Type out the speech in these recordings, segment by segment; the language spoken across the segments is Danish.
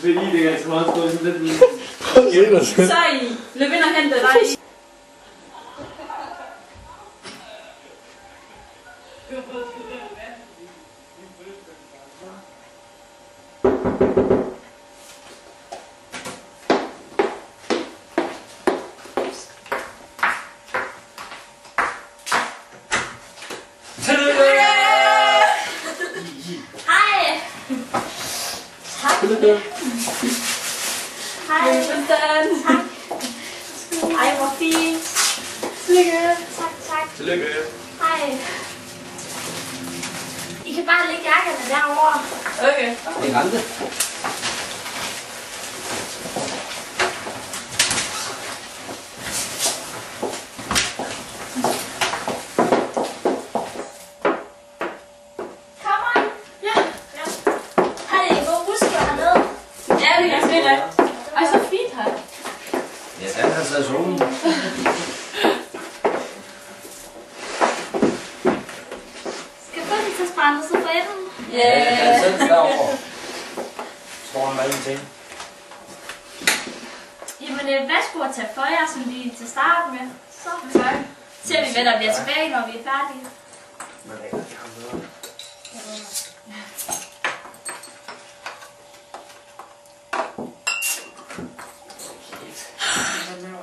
Det er lige det, så meget stå sådan lidt. Så I løb ind og hente dig. Hej. Tak. Ej, hvor fint. Tillykke. Tak. Tillykke. Hej. I kan bare lægge jakkerne derovre. Okay. Det er rente. Ja, sådan derovre. Står en masse ting. Jamen, værsgo at tage for jer, som vi til starten med. Så ser vi, hvad der bliver tilbage, når vi er færdige.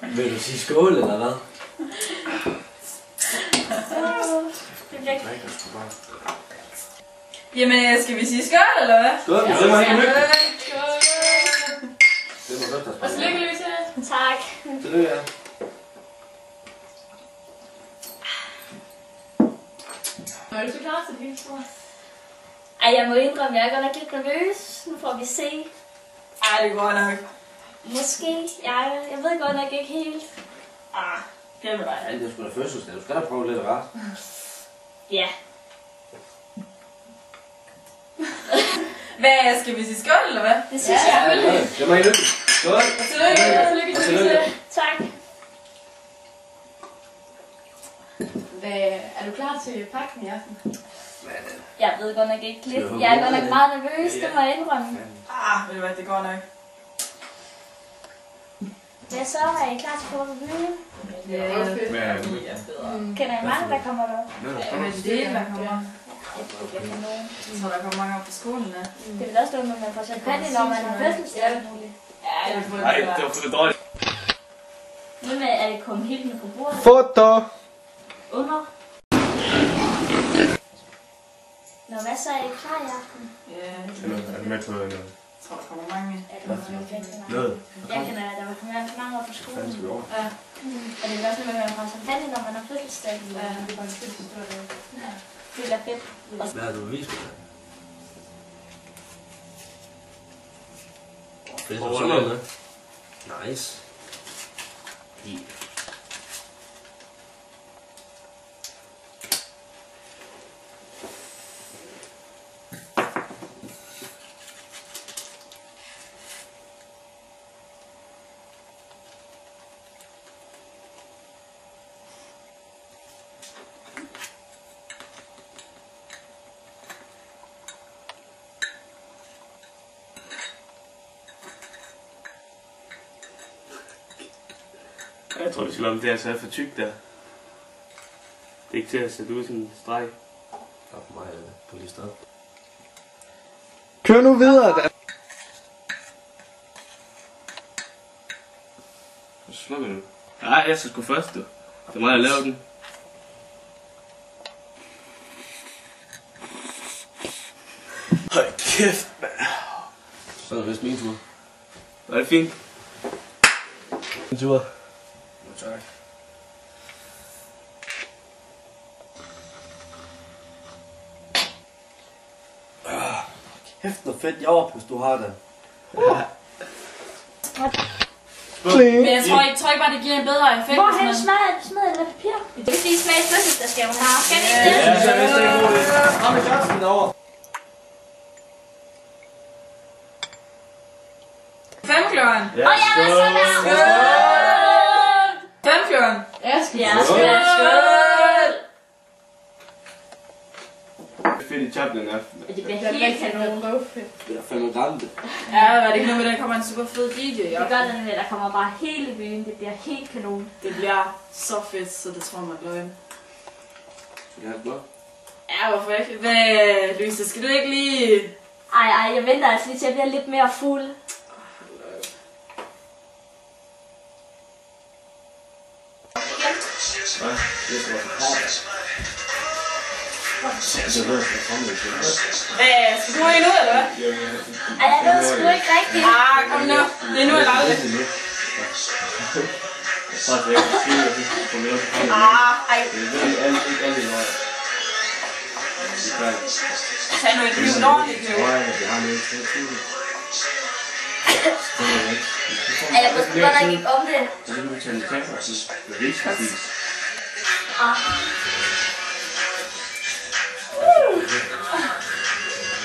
Vil du sige skål, eller hvad? Det bliver ikke. Jamen, skal vi sige skål, eller hvad? Skål, det var helt hyggeligt. Og tillykke, Louise. Tak. Tillykke, ja. Er du så klar til det hele store? Ej, jeg må indrømme, jeg er godt nok lidt nervøs. Nu får vi se. Ej, det går nok. Måske. Jeg ved godt nok ikke helt. Glem det bare. Ja, det er sgu da fødselsdag. Du skal da prøve lidt rart. Ja. Hvad, skal vi sige skål, eller hvad? Det synes jeg. Ja, det var helt hyggeligt. Skål. Og tillykke, Louise. Tak. Er du klar til pakken i aften? Jeg ved godt nok ikke lidt. Jeg er godt nok meget nervøs, det må jeg indrømme. Ved du hvad, det går nok. Hvad så? Er I klar til at gå på byen? Kender I mange, der kommer der? Jeg ved det, der kommer. Jeg tror, der kommer mange op på skolen, ja. Det er vel også noget, man får champagne, når man har fødselsdag. Ja, Nej, det var for dårligt. Nu med, er det kommet helt ned på bordet? Foto! Under? Nå, hvad så? Er I klar i aften? Ja, Er du med på noget? jeg tror, der kommer mange. Noget? Jeg kender, at der var mange op på skolen. Ja. Og det er også noget, man får champagne, når man har fødselsdag. Ja, det er bare en fødselsdag. Det bliver fedt. Hvad har du vist mig? Fedt, og sådan noget. Nice. Jeg tror, vi skal lade det her så er for tyk der. Det er ikke til at sætte ud som en streg. Der på mig på lige sted. Kør nu videre da. Så slukker du. Nej, jeg skal sgu først, du. Det er mig, der laver den. Hold kæft, mand. Så er det vist min tur. Var det fint? Min tur. Tak. Kæft noget fedt jord, hvis du har det. Men jeg tror ikke bare, det giver en bedre effekt. Hvorhen smadrer det med papir? Det er lige smag fødselsdagsgaven her. Skal vi ikke det? Ja, det er en god idé. Kom med glassen derovre. 5 klokken. Ja, skål. 5 klokken. Ja, skål. Ja, skål. Fedt. fedt i Chaplin aften. Det bliver helt kanon. Det er fandme gammelt. Ja, var det ikke noget med, der kommer en super fed DJ? Det gør det med, der kommer bare hele byen. Det bliver helt kanon. Det bliver så fedt, så det tror man løgn. Skal vi have et blok? Ja, hvorfor ikke? Hvad, Louise, skal du ikke lige... Ej, jeg venter altså lige til, at jeg bliver lidt mere fuld. Skal du endnu, eller hvad? Ej, jeg ved sgu ikke rigtigt. Kom nu. Det er nu eller aldrig. Ej. Tag nu et liv dårligt, jo. Jeg ved sgu godt nok ikke om det.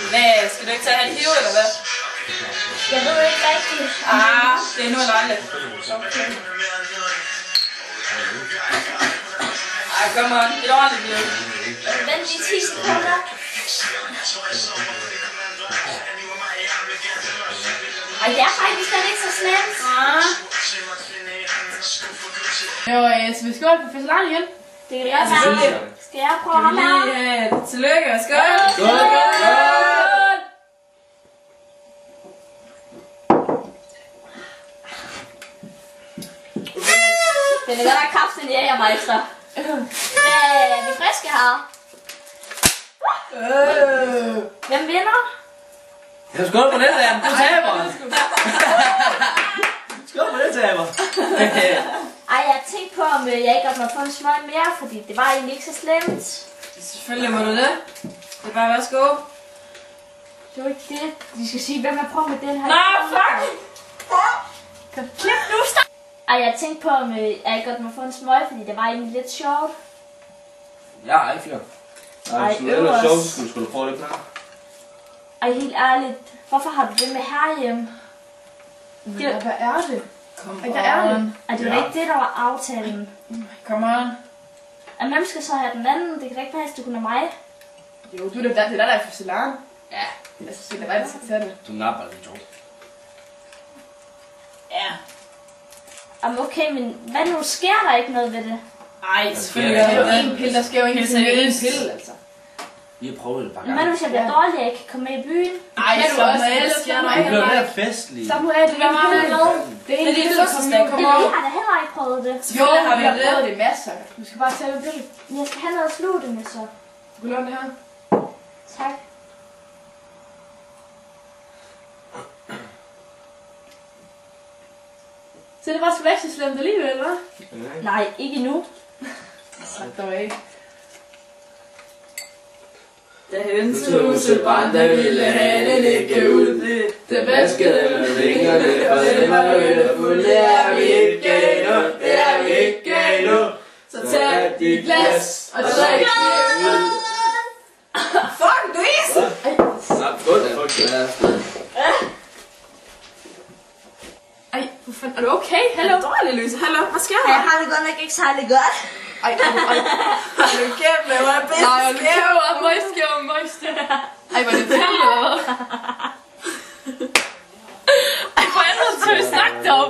Hvad, skal du ikke tage en hiv, eller hvad? Jeg ved ikke rigtigt. Det er nu eller aldrig. Kom on, det er ordentligt, jo. Vent lige 10 sekunder. Ej, det er faktisk slet ikke så slemt. Jo, så vi skal over på festival igen. Det kan jeg være. Skal jeg prøve ham her? Tillykke og skål! Det er godt nok kraftigt i jægermeister. Er vi friske her? Hvem vinder? Jeg skål på det der, du taber. Skål på det taber. Ej, jeg tænkte på, om jeg ikke godt må få en smøg mere, fordi det var egentlig ikke så slemt. Selvfølgelig må du det. Det er bare værsgo. Det var ikke det. De skal sige, hvem er på med den her. Nej, fuck! Klip nu, stop! Ej, jeg tænkte på, om jeg ikke godt må få en smøg, fordi det var egentlig lidt sjovt. Jeg har ikke flere. Nej, hvis du ellers sjovt, så skulle du prøve det klar. Ej, helt ærligt. Hvorfor har du det med herhjemme? Hvad er det? Kom on. Ej, det var ikke det, der var aftalen. Kom on. Og hvem skal så have den anden? Det kan da ikke passe, det kun er mig. Jo, du er det der er fødselaren. Ja. Altså, det er mig, der skal tage det. Du napper de to. Ja. Jamen okay, men hvad nu? Sker der ikke noget ved det? Ej, selvfølgelig gør det en pille. Der sker jo ikke en pille, altså. Vi har prøvet det bare Men hvad nu, hvis jeg bliver dårlig, og jeg ikke kan komme med i byen? Ej, så må det sker mig. Vi bliver mere festlige. Så må jeg det være meget glad. Det er din fødselsdag, kom Men over. vi har da heller ikke prøvet det. Jo, har vi prøvet det masser. Du skal bare tage det. Men jeg skal have noget at sluge det med, så. Du kan låne det her. Tak. Så det var sgu ikke så slemt alligevel, hva'? Nej, ikke endnu. Så dog ikke. Da hønsehuset brændte, ville hanen ikke ud. Det vaskede med fingrene, og det var ølefuld. Det er vi ikke endnu, det er vi ikke endnu. Så tag dit glas, og drik det ud. Fuck, Louise! Ej, hvor fanden, er du okay? Hallo? Er du dårlig, Louise? Hallo, hvad sker der? Jeg har det godt nok ikke særlig godt. Ej, du kæft med mig bedst. Nej, du kæft med møjste. Ej, hvor er det fælde, eller hvad? Ej, hvor er det, så vi snakket om?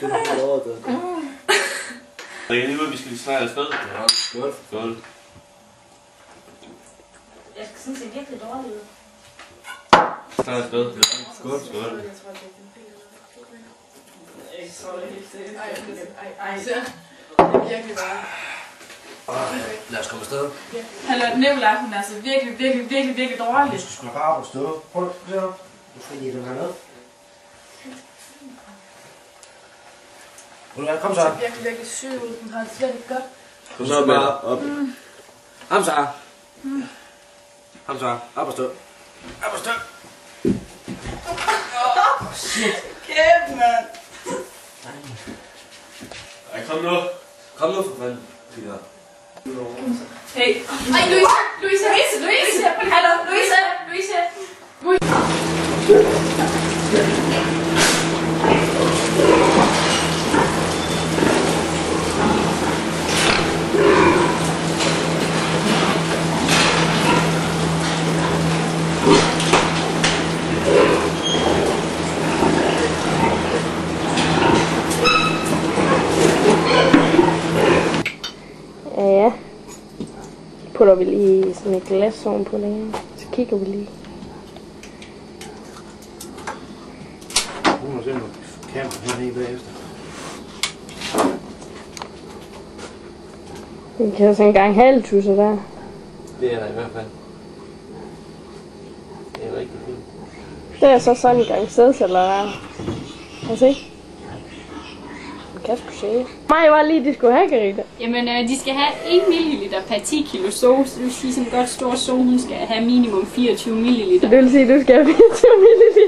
Det er lort, det. Det er lige ud, vi skal lige snart afsted. Ja, skål. Skål. Jeg synes, det er virkelig dårligt ud. Snart afsted. Skål. Skål. Virkelig bare. Lad os komme afsted. Hallo, Nicolaj, hun er altså virkelig dårlig. Du skal sgu da bare op og stå. Prøv at se op. Du skal lige den her ned. Kom så. Hun er virkelig syg ud. Hun har det slet ikke godt. Kom så bare op. Hamza. Hamza, op og stå. Op og stå. Shit. Kæft, mand. Ej, kom nu. Kom nu for fanden. Hey. Ej, Louise. Hallo, Louise. putter vi lige sådan et glas ovenpå det. Så kigger vi lige. Nu må se noget kamera hernede bagefter. Vi kan også engang halvtusser der. Det er der i hvert fald. Det er rigtig fint. Det er så sådan en gang sædceller der. Kan du se? Man kan sgu se. Mig var lige, de skulle have, Carita. Jamen, de skal have 1 ml per 10 kilo sovs. Det vil sige, sådan en godt stor sovs, hun skal have minimum 24 ml. Så det vil sige, at du skal have 24 ml.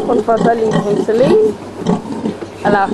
Hun får så lige penicillin. Eller